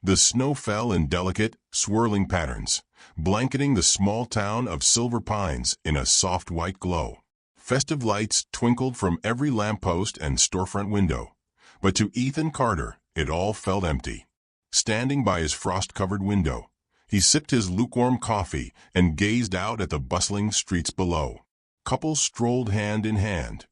The snow fell in delicate, swirling patterns, blanketing the small town of Silver Pines in a soft white glow. Festive lights twinkled from every lamppost and storefront window, but to Ethan Carter, it all felt empty. Standing by his frost-covered window, he sipped his lukewarm coffee and gazed out at the bustling streets below. Couples strolled hand in hand.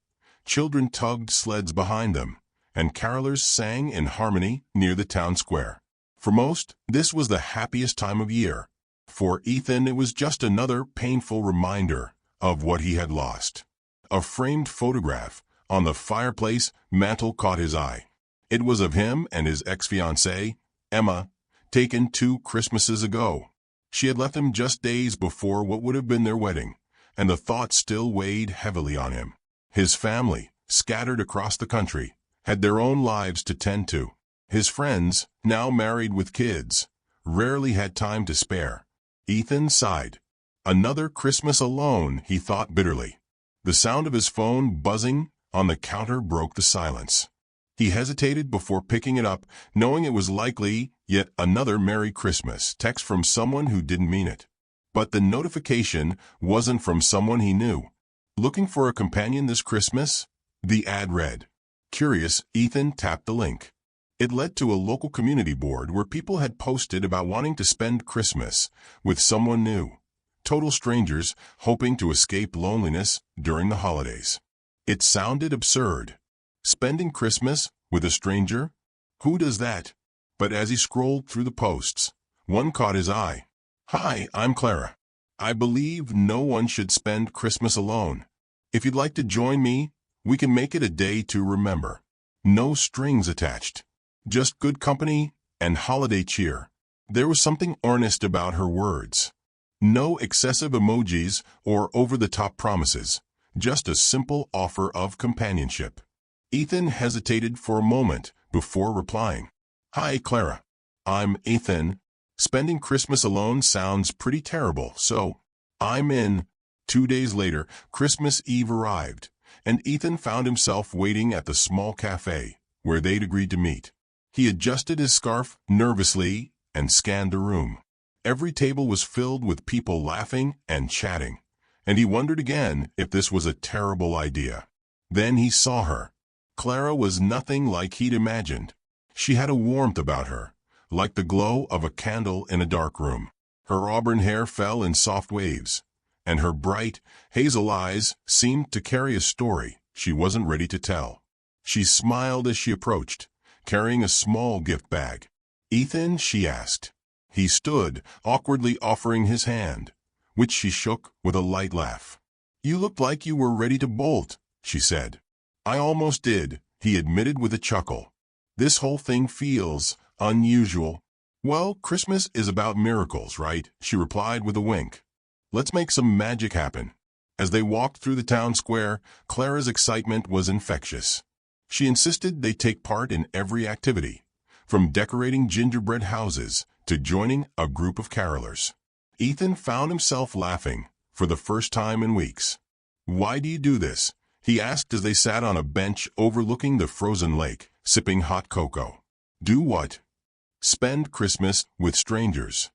Children tugged sleds behind them, and carolers sang in harmony near the town square. For most, this was the happiest time of year. For Ethan, it was just another painful reminder of what he had lost. A framed photograph on the fireplace mantel caught his eye. It was of him and his ex-fiancée, Emma, taken 2 Christmases ago. She had left him just days before what would have been their wedding, and the thought still weighed heavily on him. His family, scattered across the country, had their own lives to tend to. His friends, now married with kids, rarely had time to spare. Ethan sighed. Another Christmas alone, he thought bitterly. The sound of his phone buzzing on the counter broke the silence. He hesitated before picking it up, knowing it was likely yet another Merry Christmas text from someone who didn't mean it. But the notification wasn't from someone he knew. Looking for a companion this Christmas? The ad read. Curious, Ethan tapped the link. It led to a local community board where people had posted about wanting to spend Christmas with someone new. Total strangers hoping to escape loneliness during the holidays. It sounded absurd. Spending Christmas with a stranger? Who does that? But as he scrolled through the posts, one caught his eye. Hi, I'm Clara. I believe no one should spend Christmas alone. If you'd like to join me, we can make it a day to remember. No strings attached. Just good company and holiday cheer. There was something earnest about her words. No excessive emojis or over-the-top promises. Just a simple offer of companionship. Ethan hesitated for a moment before replying. Hi, Clara. I'm Ethan. Spending Christmas alone sounds pretty terrible, so I'm in. 2 days later, Christmas Eve arrived, and Ethan found himself waiting at the small cafe where they'd agreed to meet. He adjusted his scarf nervously and scanned the room. Every table was filled with people laughing and chatting, and he wondered again if this was a terrible idea. Then he saw her. Clara was nothing like he'd imagined. She had a warmth about her, like the glow of a candle in a dark room. Her auburn hair fell in soft waves, and her bright, hazel eyes seemed to carry a story she wasn't ready to tell. She smiled as she approached, carrying a small gift bag. Ethan, she asked. He stood, awkwardly offering his hand, which she shook with a light laugh. You looked like you were ready to bolt, she said. I almost did, he admitted with a chuckle. This whole thing feels unusual. Well, Christmas is about miracles, right? She replied with a wink. Let's make some magic happen. As they walked through the town square, Clara's excitement was infectious. She insisted they take part in every activity, from decorating gingerbread houses to joining a group of carolers. Ethan found himself laughing for the first time in weeks. Why do you do this? He asked as they sat on a bench overlooking the frozen lake, sipping hot cocoa. Do what? Spend Christmas with strangers.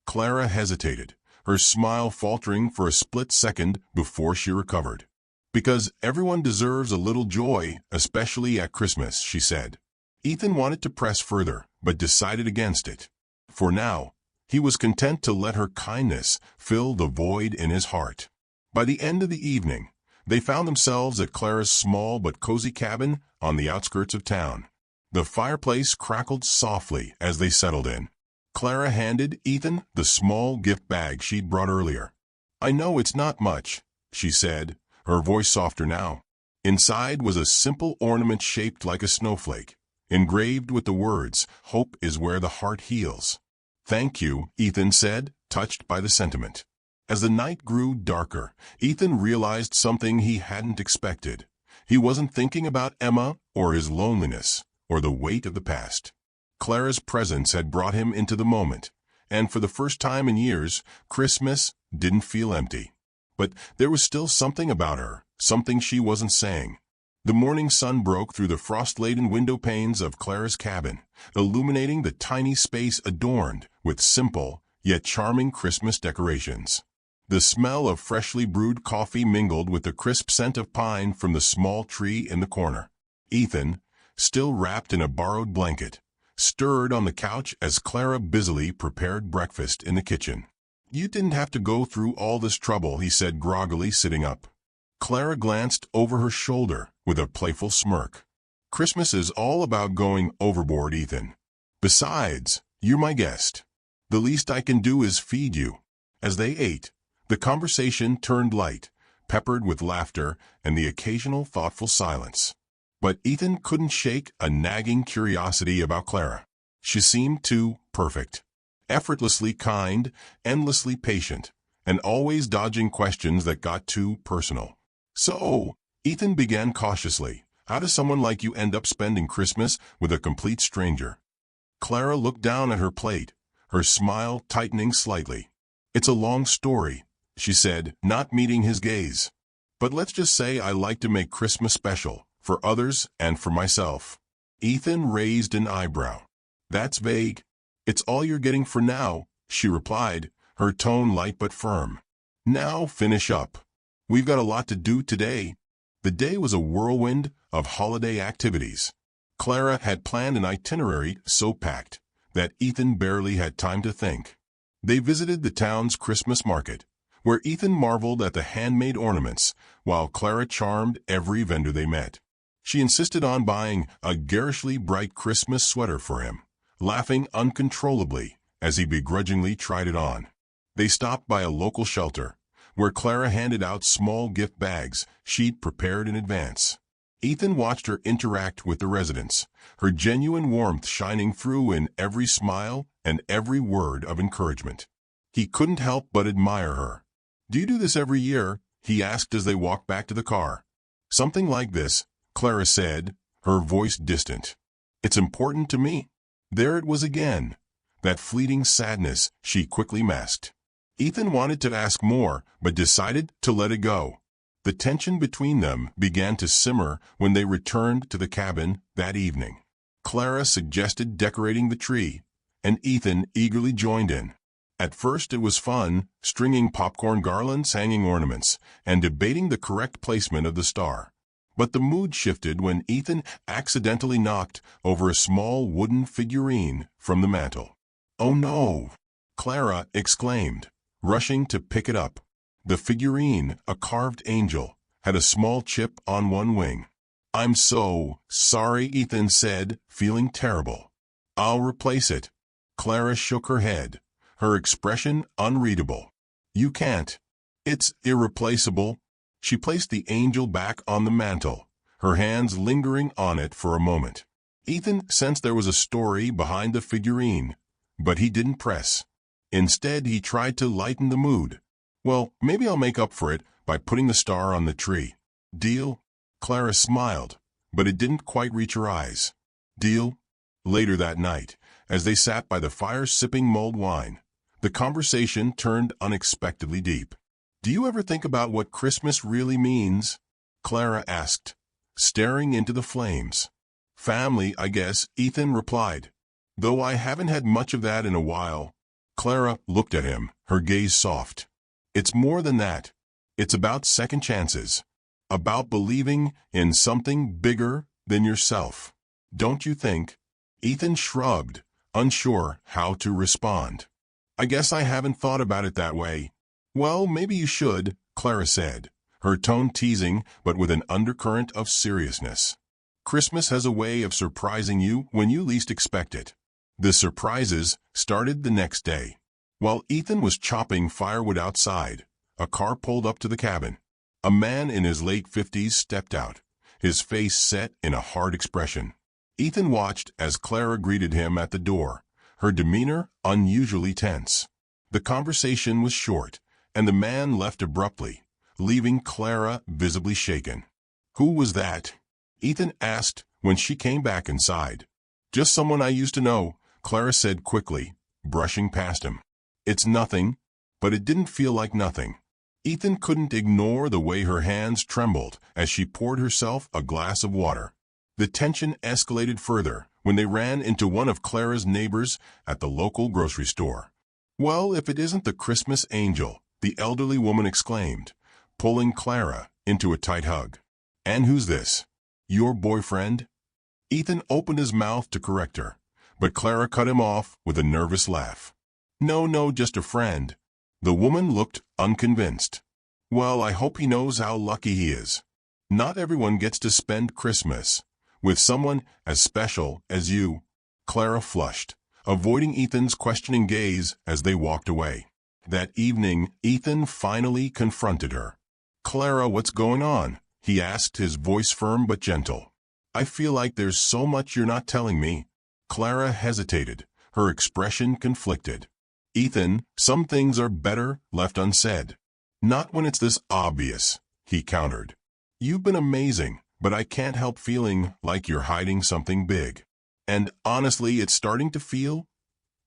Clara hesitated, her smile faltering for a split second before she recovered. Because everyone deserves a little joy, especially at Christmas, she said. Ethan wanted to press further, but decided against it. For now, he was content to let her kindness fill the void in his heart. By the end of the evening, they found themselves at Clara's small but cozy cabin on the outskirts of town. The fireplace crackled softly as they settled in. Clara handed Ethan the small gift bag she'd brought earlier. I know it's not much, she said, her voice softer now. Inside was a simple ornament shaped like a snowflake, engraved with the words, "Hope is where the heart heals." Thank you, Ethan said, touched by the sentiment. As the night grew darker, Ethan realized something he hadn't expected. He wasn't thinking about Emma or his loneliness or the weight of the past. Clara's presence had brought him into the moment, and for the first time in years, Christmas didn't feel empty. But there was still something about her, something she wasn't saying. The morning sun broke through the frost-laden window panes of Clara's cabin, illuminating the tiny space adorned with simple yet charming Christmas decorations. The smell of freshly brewed coffee mingled with the crisp scent of pine from the small tree in the corner. Ethan, still wrapped in a borrowed blanket, stirred on the couch as Clara busily prepared breakfast in the kitchen. "You didn't have to go through all this trouble," he said groggily, sitting up. Clara glanced over her shoulder with a playful smirk. "Christmas is all about going overboard, Ethan. Besides, you're my guest. The least I can do is feed you." As they ate, the conversation turned light, peppered with laughter and the occasional thoughtful silence. But Ethan couldn't shake a nagging curiosity about Clara. She seemed too perfect. Effortlessly kind, endlessly patient, and always dodging questions that got too personal. "So," Ethan began cautiously, "how does someone like you end up spending Christmas with a complete stranger?" Clara looked down at her plate, her smile tightening slightly. "It's a long story," she said, not meeting his gaze. "But let's just say I like to make Christmas special, for others and for myself." Ethan raised an eyebrow. "That's vague." "It's all you're getting for now," she replied, her tone light but firm. "Now finish up. We've got a lot to do today." The day was a whirlwind of holiday activities. Clara had planned an itinerary so packed that Ethan barely had time to think. They visited the town's Christmas market, where Ethan marveled at the handmade ornaments, while Clara charmed every vendor they met. She insisted on buying a garishly bright Christmas sweater for him, laughing uncontrollably as he begrudgingly tried it on. They stopped by a local shelter, where Clara handed out small gift bags she'd prepared in advance. Ethan watched her interact with the residents, her genuine warmth shining through in every smile and every word of encouragement. He couldn't help but admire her. "Do you do this every year?" he asked as they walked back to the car. "Something like this," Clara said, her voice distant. "It's important to me." There it was again, that fleeting sadness she quickly masked. Ethan wanted to ask more, but decided to let it go. The tension between them began to simmer when they returned to the cabin that evening. Clara suggested decorating the tree, and Ethan eagerly joined in. At first it was fun, stringing popcorn garlands, hanging ornaments, and debating the correct placement of the star. But the mood shifted when Ethan accidentally knocked over a small wooden figurine from the mantel. "Oh no!" Clara exclaimed, rushing to pick it up. The figurine, a carved angel, had a small chip on one wing. "I'm so sorry," Ethan said, feeling terrible. "I'll replace it." Clara shook her head, her expression unreadable. "You can't. It's irreplaceable." She placed the angel back on the mantel, her hands lingering on it for a moment. Ethan sensed there was a story behind the figurine, but he didn't press. Instead, he tried to lighten the mood. "Well, maybe I'll make up for it by putting the star on the tree. Deal?" Clara smiled, but it didn't quite reach her eyes. "Deal?" Later that night, as they sat by the fire sipping mulled wine, the conversation turned unexpectedly deep. "Do you ever think about what Christmas really means?" Clara asked, staring into the flames. "Family, I guess," Ethan replied. "Though I haven't had much of that in a while." Clara looked at him, her gaze soft. "It's more than that. It's about second chances. About believing in something bigger than yourself. Don't you think?" Ethan shrugged, unsure how to respond. "I guess I haven't thought about it that way." "Well, maybe you should," Clara said, her tone teasing but with an undercurrent of seriousness. "Christmas has a way of surprising you when you least expect it." The surprises started the next day. While Ethan was chopping firewood outside, a car pulled up to the cabin. A man in his late 50s stepped out, his face set in a hard expression. Ethan watched as Clara greeted him at the door, her demeanor unusually tense. The conversation was short, and the man left abruptly, leaving Clara visibly shaken. "Who was that?" Ethan asked when she came back inside. "Just someone I used to know," Clara said quickly, brushing past him. "It's nothing," but it didn't feel like nothing. Ethan couldn't ignore the way her hands trembled as she poured herself a glass of water. The tension escalated further when they ran into one of Clara's neighbors at the local grocery store. "Well, if it isn't the Christmas angel," the elderly woman exclaimed, pulling Clara into a tight hug. "And who's this? Your boyfriend?" Ethan opened his mouth to correct her, but Clara cut him off with a nervous laugh. No, just a friend." The woman looked unconvinced. "Well, I hope he knows how lucky he is. Not everyone gets to spend Christmas with someone as special as you." Clara flushed, avoiding Ethan's questioning gaze as they walked away. That evening, Ethan finally confronted her. "Clara, what's going on?" he asked, his voice firm but gentle. "I feel like there's so much you're not telling me." Clara hesitated, her expression conflicted. "Ethan, some things are better left unsaid." "Not when it's this obvious," he countered. "You've been amazing, but I can't help feeling like you're hiding something big. And honestly, it's starting to feel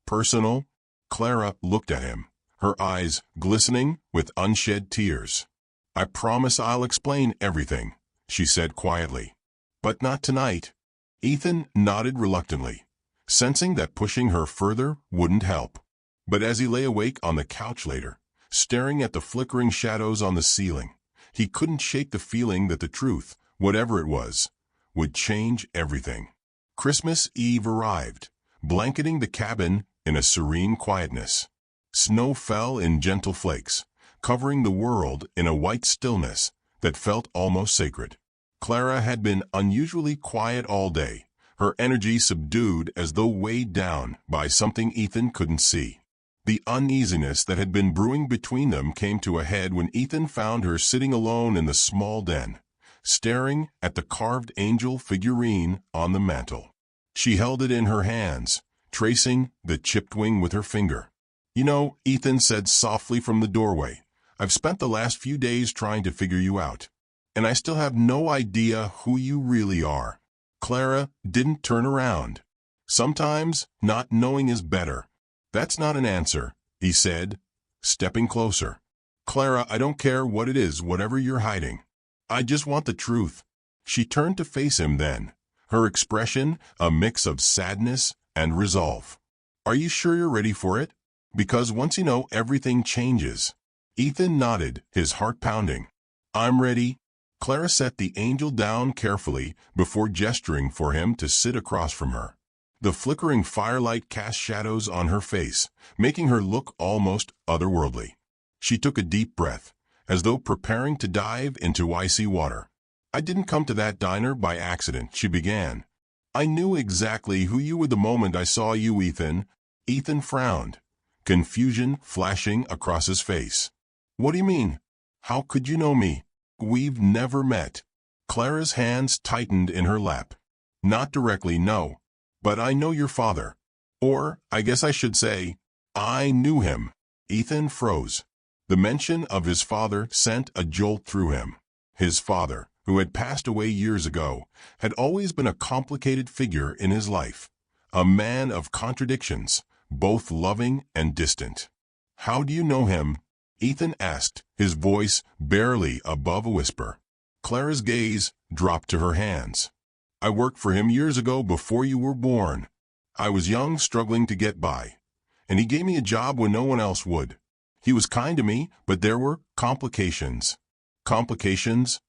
personal." Clara looked at him, her eyes glistening with unshed tears. "I promise I'll explain everything," she said quietly. "But not tonight." Ethan nodded reluctantly, sensing that pushing her further wouldn't help. But as he lay awake on the couch later, staring at the flickering shadows on the ceiling, he couldn't shake the feeling that the truth, whatever it was, would change everything. Christmas Eve arrived, blanketing the cabin in a serene quietness. Snow fell in gentle flakes, covering the world in a white stillness that felt almost sacred. Clara had been unusually quiet all day, her energy subdued as though weighed down by something Ethan couldn't see. The uneasiness that had been brewing between them came to a head when Ethan found her sitting alone in the small den, staring at the carved angel figurine on the mantel. She held it in her hands, tracing the chipped wing with her finger. "You know," Ethan said softly from the doorway, "I've spent the last few days trying to figure you out, and I still have no idea who you really are." Clara didn't turn around. "Sometimes not knowing is better." "That's not an answer," he said, stepping closer. "Clara, I don't care what it is, whatever you're hiding. I just want the truth." She turned to face him then, her expression a mix of sadness and resolve. "Are you sure you're ready for it? Because once you know, everything changes." Ethan nodded, his heart pounding. "I'm ready." Clara set the angel down carefully before gesturing for him to sit across from her. The flickering firelight cast shadows on her face, making her look almost otherworldly. She took a deep breath, as though preparing to dive into icy water. "I didn't come to that diner by accident," she began. "I knew exactly who you were the moment I saw you, Ethan." Ethan frowned, confusion flashing across his face. "What do you mean? How could you know me? We've never met." Clara's hands tightened in her lap. "Not directly, no. But I know your father. Or, I guess I should say, I knew him." Ethan froze. The mention of his father sent a jolt through him. His father, who had passed away years ago, had always been a complicated figure in his life. A man of contradictions, both loving and distant. "How do you know him?" Ethan asked, his voice barely above a whisper. Clara's gaze dropped to her hands. "I worked for him years ago before you were born. I was young, struggling to get by, and he gave me a job when no one else would. He was kind to me, but there were complications." "Complications?"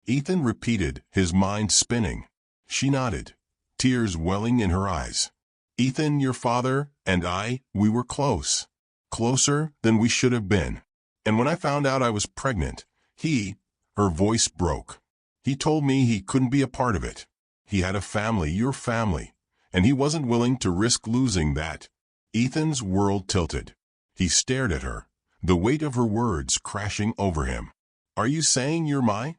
Ethan repeated, his mind spinning. She nodded, tears welling in her eyes. "Ethan, your father and we were close. Closer than we should have been. And when I found out I was pregnant, her voice broke. He told me he couldn't be a part of it. He had a family, your family, and he wasn't willing to risk losing that." Ethan's world tilted. He stared at her, the weight of her words crashing over him. "Are you saying you're my—"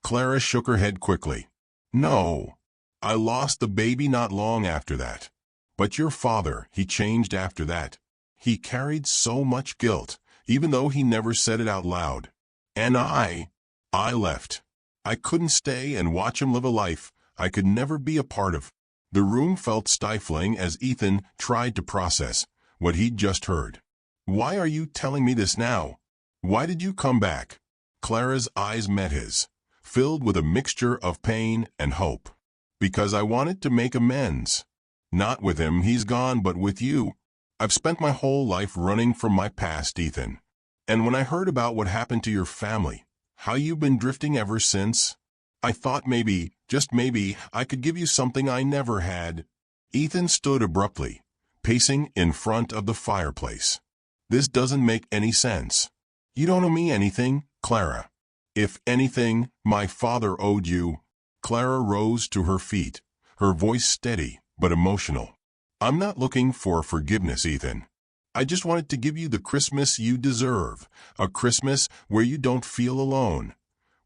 Clara shook her head quickly. "No. I lost the baby not long after that. But your father, he changed after that. He carried so much guilt, even though he never said it out loud. And I left. I couldn't stay and watch him live a life I could never be a part of." The room felt stifling as Ethan tried to process what he'd just heard. "Why are you telling me this now?" Why did you come back? Clara's eyes met his, filled with a mixture of pain and hope. Because I wanted to make amends. Not with him, he's gone, but with you. I've spent my whole life running from my past, Ethan. And when I heard about what happened to your family, how you've been drifting ever since, I thought maybe, just maybe, I could give you something I never had. Ethan stood abruptly, pacing in front of the fireplace. This doesn't make any sense. You don't owe me anything, Clara. If anything, my father owed you. Clara rose to her feet, her voice steady but emotional. I'm not looking for forgiveness, Ethan. I just wanted to give you the Christmas you deserve, a Christmas where you don't feel alone,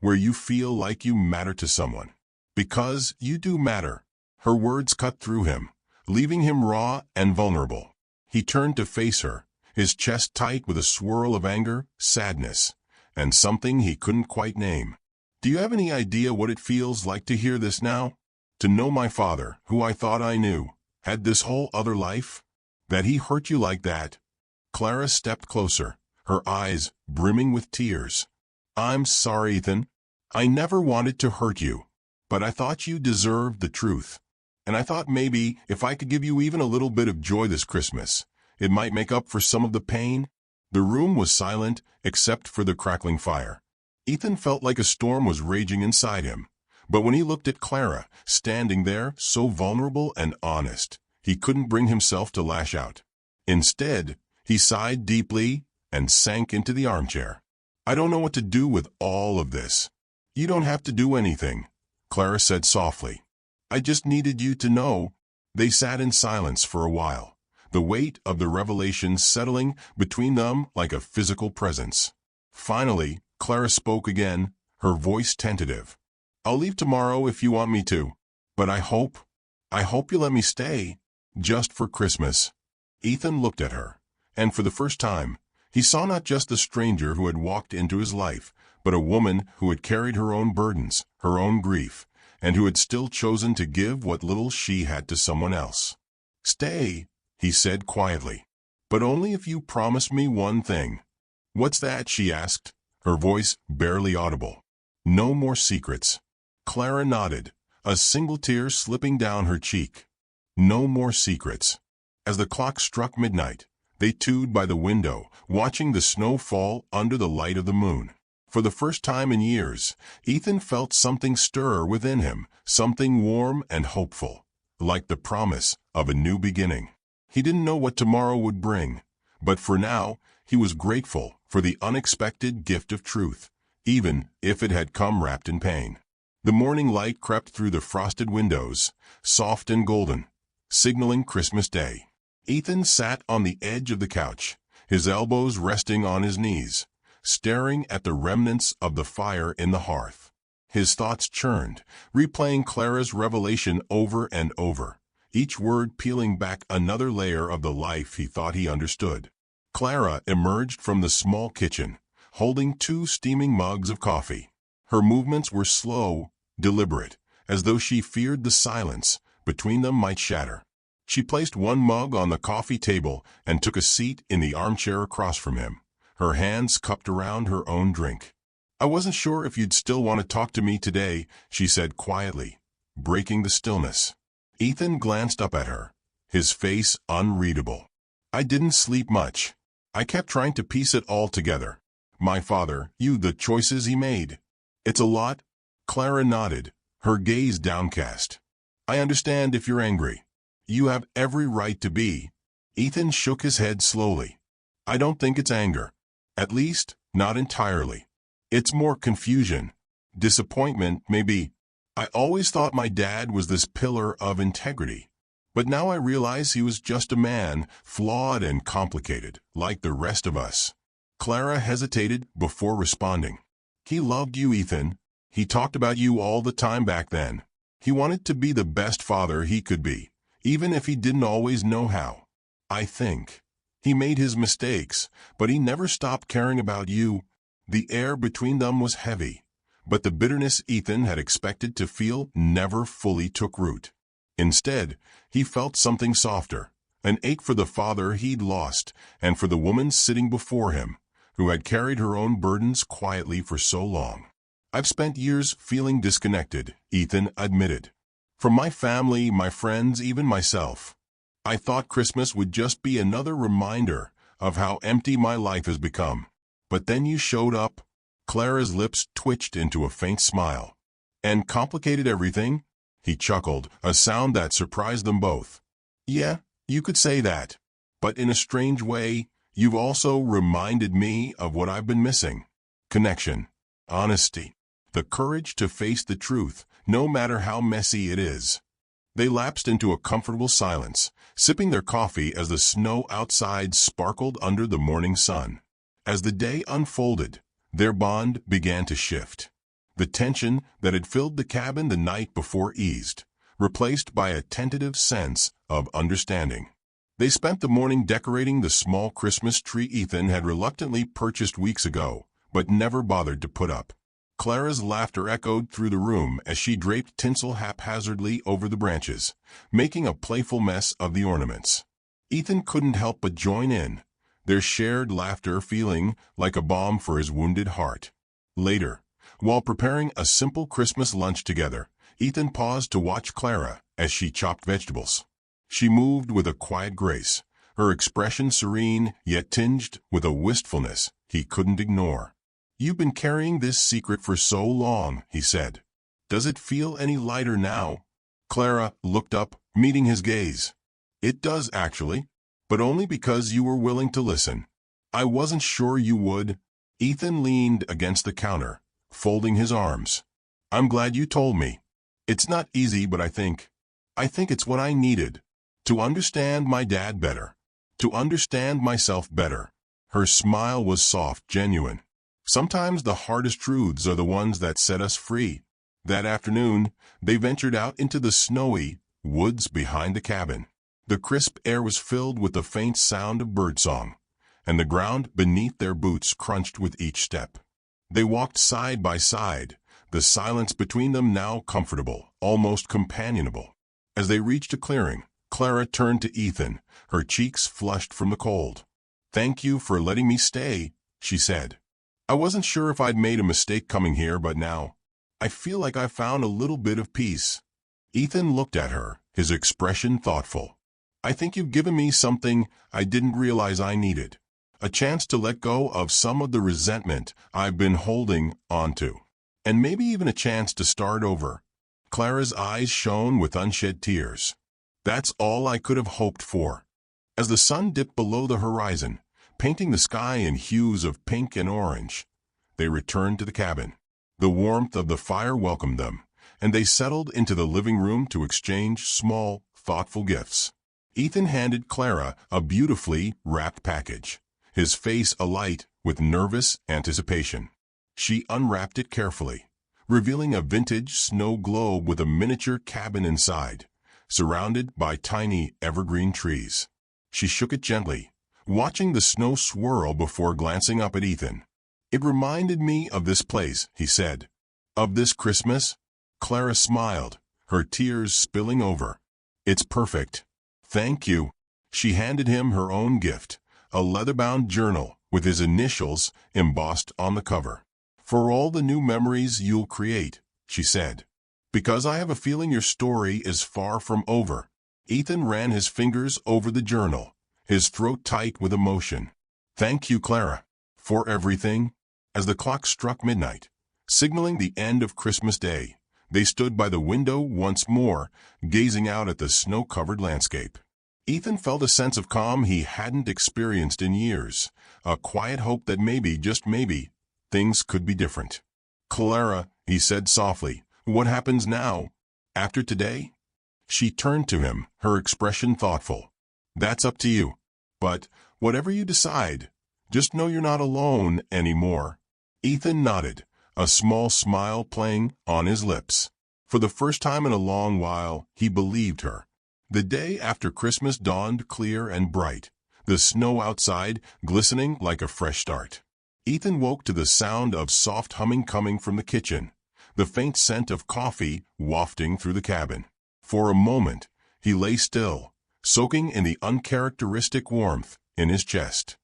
where you feel like you matter to someone. Because you do matter. Her words cut through him, leaving him raw and vulnerable. He turned to face her, his chest tight with a swirl of anger, sadness, and something he couldn't quite name. Do you have any idea what it feels like to hear this now? To know my father, who I thought I knew, had this whole other life? That he hurt you like that? Clara stepped closer, her eyes brimming with tears. I'm sorry, Ethan. I never wanted to hurt you. But I thought you deserved the truth. And I thought maybe if I could give you even a little bit of joy this Christmas, it might make up for some of the pain. The room was silent except for the crackling fire. Ethan felt like a storm was raging inside him. But when he looked at Clara, standing there, so vulnerable and honest, he couldn't bring himself to lash out. Instead, he sighed deeply and sank into the armchair. I don't know what to do with all of this. You don't have to do anything, Clara said softly. I just needed you to know. They sat in silence for a while, the weight of the revelation settling between them like a physical presence. Finally, Clara spoke again, her voice tentative. I'll leave tomorrow if you want me to, but I hope you let me stay, just for Christmas. Ethan looked at her, and for the first time, he saw not just the stranger who had walked into his life, but a woman who had carried her own burdens, her own grief, and who had still chosen to give what little she had to someone else. Stay, he said quietly, but only if you promise me one thing. What's that? She asked, her voice barely audible. No more secrets. Clara nodded, a single tear slipping down her cheek. No more secrets. As the clock struck midnight, they stood by the window, watching the snow fall under the light of the moon. For the first time in years, Ethan felt something stir within him, something warm and hopeful, like the promise of a new beginning. He didn't know what tomorrow would bring, but for now, he was grateful for the unexpected gift of truth, even if it had come wrapped in pain. The morning light crept through the frosted windows, soft and golden, signaling Christmas Day. Ethan sat on the edge of the couch, his elbows resting on his knees, staring at the remnants of the fire in the hearth. His thoughts churned, replaying Clara's revelation over and over, each word peeling back another layer of the life he thought he understood. Clara emerged from the small kitchen, holding 2 steaming mugs of coffee. Her movements were slow, deliberate, as though she feared the silence between them might shatter. She placed one mug on the coffee table and took a seat in the armchair across from him, her hands cupped around her own drink. I wasn't sure if you'd still want to talk to me today, she said quietly, breaking the stillness. Ethan glanced up at her, his face unreadable. I didn't sleep much. I kept trying to piece it all together. My father, the choices he made. It's a lot. Clara nodded, her gaze downcast. I understand if you're angry. You have every right to be. Ethan shook his head slowly. I don't think it's anger. At least, not entirely. It's more confusion. Disappointment, maybe. I always thought my dad was this pillar of integrity. But now I realize he was just a man, flawed and complicated, like the rest of us. Clara hesitated before responding. He loved you, Ethan. He talked about you all the time back then. He wanted to be the best father he could be, even if he didn't always know how. I think. He made his mistakes, but he never stopped caring about you. The air between them was heavy, but the bitterness Ethan had expected to feel never fully took root. Instead, he felt something softer, an ache for the father he'd lost and for the woman sitting before him, who had carried her own burdens quietly for so long. "I've spent years feeling disconnected," Ethan admitted. "From my family, my friends, even myself. I thought Christmas would just be another reminder of how empty my life has become. But then you showed up." Clara's lips twitched into a faint smile. "And complicated everything?" He chuckled, a sound that surprised them both. "Yeah, you could say that. But in a strange way, you've also reminded me of what I've been missing. Connection. Honesty. The courage to face the truth, no matter how messy it is." They lapsed into a comfortable silence, sipping their coffee as the snow outside sparkled under the morning sun. As the day unfolded, their bond began to shift. The tension that had filled the cabin the night before eased, replaced by a tentative sense of understanding. They spent the morning decorating the small Christmas tree Ethan had reluctantly purchased weeks ago, but never bothered to put up. Clara's laughter echoed through the room as she draped tinsel haphazardly over the branches, making a playful mess of the ornaments. Ethan couldn't help but join in, their shared laughter feeling like a balm for his wounded heart. Later, while preparing a simple Christmas lunch together, Ethan paused to watch Clara as she chopped vegetables. She moved with a quiet grace, her expression serene yet tinged with a wistfulness he couldn't ignore. "You've been carrying this secret for so long," he said. "Does it feel any lighter now?" Clara looked up, meeting his gaze. "It does, actually, but only because you were willing to listen. I wasn't sure you would." Ethan leaned against the counter, folding his arms. "I'm glad you told me. It's not easy, but I think it's what I needed. To understand my dad better. To understand myself better." Her smile was soft, genuine. "Sometimes the hardest truths are the ones that set us free." That afternoon, they ventured out into the snowy woods behind the cabin. The crisp air was filled with the faint sound of birdsong, and the ground beneath their boots crunched with each step. They walked side by side, the silence between them now comfortable, almost companionable. As they reached a clearing, Clara turned to Ethan, her cheeks flushed from the cold. "Thank you for letting me stay," she said. "I wasn't sure if I'd made a mistake coming here, but now I feel like I found a little bit of peace." Ethan looked at her, his expression thoughtful. "I think you've given me something I didn't realize I needed. A chance to let go of some of the resentment I've been holding onto. And maybe even a chance to start over." Clara's eyes shone with unshed tears. "That's all I could have hoped for." As the sun dipped below the horizon, painting the sky in hues of pink and orange, they returned to the cabin. The warmth of the fire welcomed them, and they settled into the living room to exchange small, thoughtful gifts. Ethan handed Clara a beautifully wrapped package, his face alight with nervous anticipation. She unwrapped it carefully, revealing a vintage snow globe with a miniature cabin inside, surrounded by tiny evergreen trees. She shook it gently, watching the snow swirl before glancing up at Ethan. "It reminded me of this place," he said. "Of this Christmas?" Clara smiled, her tears spilling over. "It's perfect. Thank you." She handed him her own gift, a leather-bound journal with his initials embossed on the cover. "For all the new memories you'll create," she said. "Because I have a feeling your story is far from over." Ethan ran his fingers over the journal, his throat tight with emotion. "Thank you, Clara, for everything." As the clock struck midnight, signaling the end of Christmas Day, they stood by the window once more, gazing out at the snow-covered landscape. Ethan felt a sense of calm he hadn't experienced in years, a quiet hope that maybe, just maybe, things could be different. "Clara," he said softly, "what happens now? After today?" She turned to him, her expression thoughtful. "That's up to you. But whatever you decide, just know you're not alone anymore." Ethan nodded, a small smile playing on his lips. For the first time in a long while, he believed her. The day after Christmas dawned clear and bright, the snow outside glistening like a fresh start. Ethan woke to the sound of soft humming coming from the kitchen, the faint scent of coffee wafting through the cabin. For a moment, he lay still, soaking in the uncharacteristic warmth in his chest.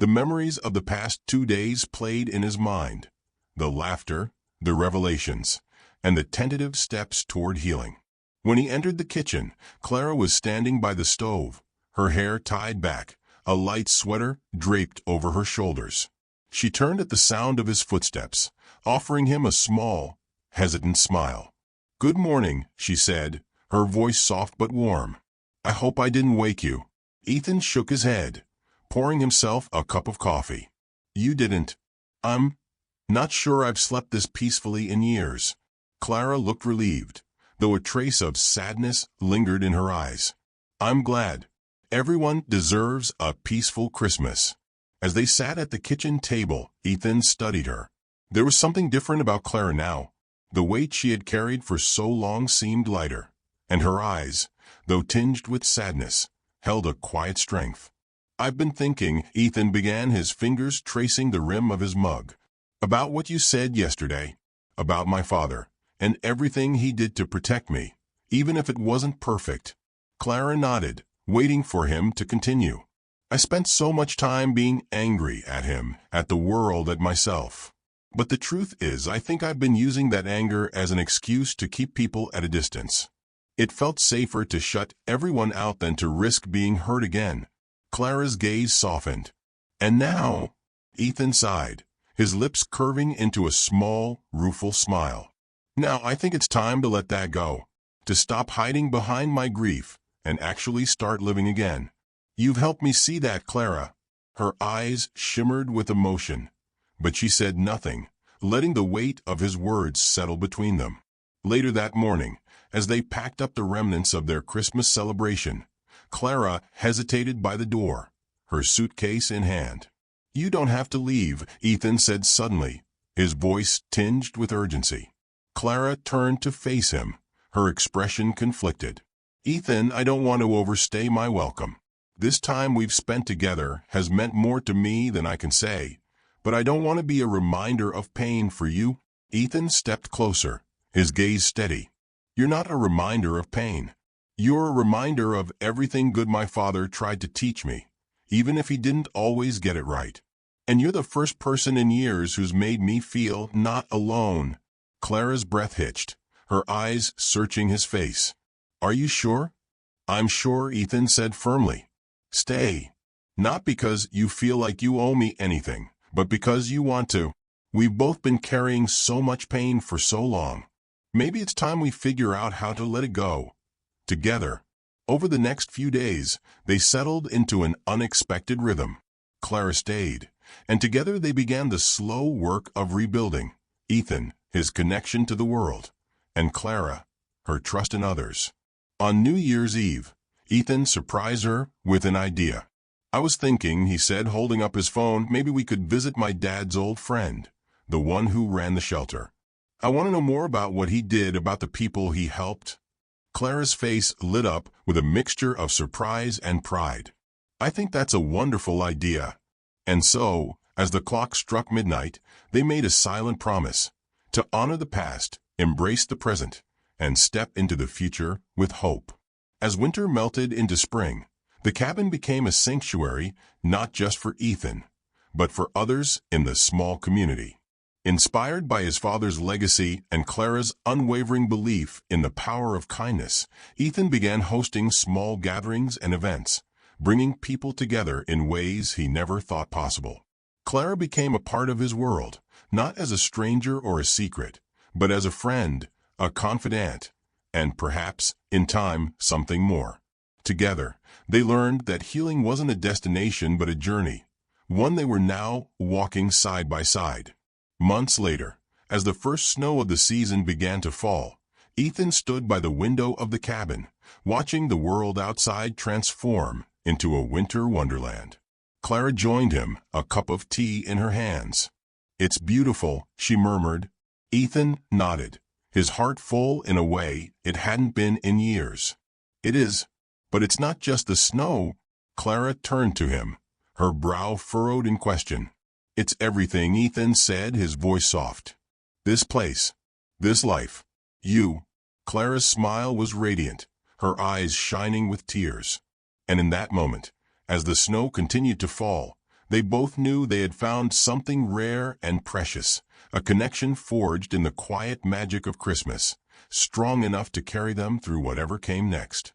The memories of the past 2 days played in his mind. The laughter, the revelations, and the tentative steps toward healing. When he entered the kitchen, Clara was standing by the stove, her hair tied back, a light sweater draped over her shoulders. She turned at the sound of his footsteps, offering him a small, hesitant smile. "Good morning," she said, her voice soft but warm. "I hope I didn't wake you." Ethan shook his head, pouring himself a cup of coffee. "You didn't. I'm not sure I've slept this peacefully in years." Clara looked relieved, though a trace of sadness lingered in her eyes. "I'm glad. Everyone deserves a peaceful Christmas." As they sat at the kitchen table, Ethan studied her. There was something different about Clara now. The weight she had carried for so long seemed lighter, and her eyes, though tinged with sadness, held a quiet strength. "I've been thinking," Ethan began, his fingers tracing the rim of his mug, "about what you said yesterday, about my father, and everything he did to protect me, even if it wasn't perfect." Clara nodded, waiting for him to continue. "I spent so much time being angry at him, at the world, at myself. But the truth is, I think I've been using that anger as an excuse to keep people at a distance. It felt safer to shut everyone out than to risk being hurt again." Clara's gaze softened. "And now?" Ethan sighed, his lips curving into a small, rueful smile. "Now I think it's time to let that go, to stop hiding behind my grief and actually start living again. You've helped me see that, Clara." Her eyes shimmered with emotion, but she said nothing, letting the weight of his words settle between them. Later that morning, as they packed up the remnants of their Christmas celebration, Clara hesitated by the door, her suitcase in hand. "You don't have to leave," Ethan said suddenly, his voice tinged with urgency. Clara turned to face him, her expression conflicted. "Ethan, I don't want to overstay my welcome. This time we've spent together has meant more to me than I can say, but I don't want to be a reminder of pain for you." Ethan stepped closer, his gaze steady. "You're not a reminder of pain. You're a reminder of everything good my father tried to teach me, even if he didn't always get it right. And you're the first person in years who's made me feel not alone." Clara's breath hitched, her eyes searching his face. "Are you sure?" "I'm sure," Ethan said firmly. "Stay. Not because you feel like you owe me anything, but because you want to. We've both been carrying so much pain for so long. Maybe it's time we figure out how to let it go. Together." Over the next few days, they settled into an unexpected rhythm. Clara stayed, and together they began the slow work of rebuilding. Ethan, his connection to the world, and Clara, her trust in others. On New Year's Eve, Ethan surprised her with an idea. "I was thinking," he said, holding up his phone, "maybe we could visit my dad's old friend, the one who ran the shelter. I want to know more about what he did, about the people he helped." Clara's face lit up with a mixture of surprise and pride. "I think that's a wonderful idea." And so, as the clock struck midnight, they made a silent promise to honor the past, embrace the present, and step into the future with hope. As winter melted into spring, the cabin became a sanctuary not just for Ethan, but for others in the small community. Inspired by his father's legacy and Clara's unwavering belief in the power of kindness, Ethan began hosting small gatherings and events, bringing people together in ways he never thought possible. Clara became a part of his world, not as a stranger or a secret, but as a friend, a confidant, and perhaps, in time, something more. Together, they learned that healing wasn't a destination but a journey, one they were now walking side by side. Months later, as the first snow of the season began to fall, Ethan stood by the window of the cabin, watching the world outside transform into a winter wonderland. Clara joined him, a cup of tea in her hands. "It's beautiful," she murmured. Ethan nodded, his heart full in a way it hadn't been in years. "It is, but it's not just the snow." Clara turned to him, her brow furrowed in question. "It's everything," Ethan said, his voice soft. "This place, this life, you." Clara's smile was radiant, her eyes shining with tears. And in that moment, as the snow continued to fall, They both knew they had found something rare and precious, a connection forged in the quiet magic of Christmas, strong enough to carry them through whatever came next.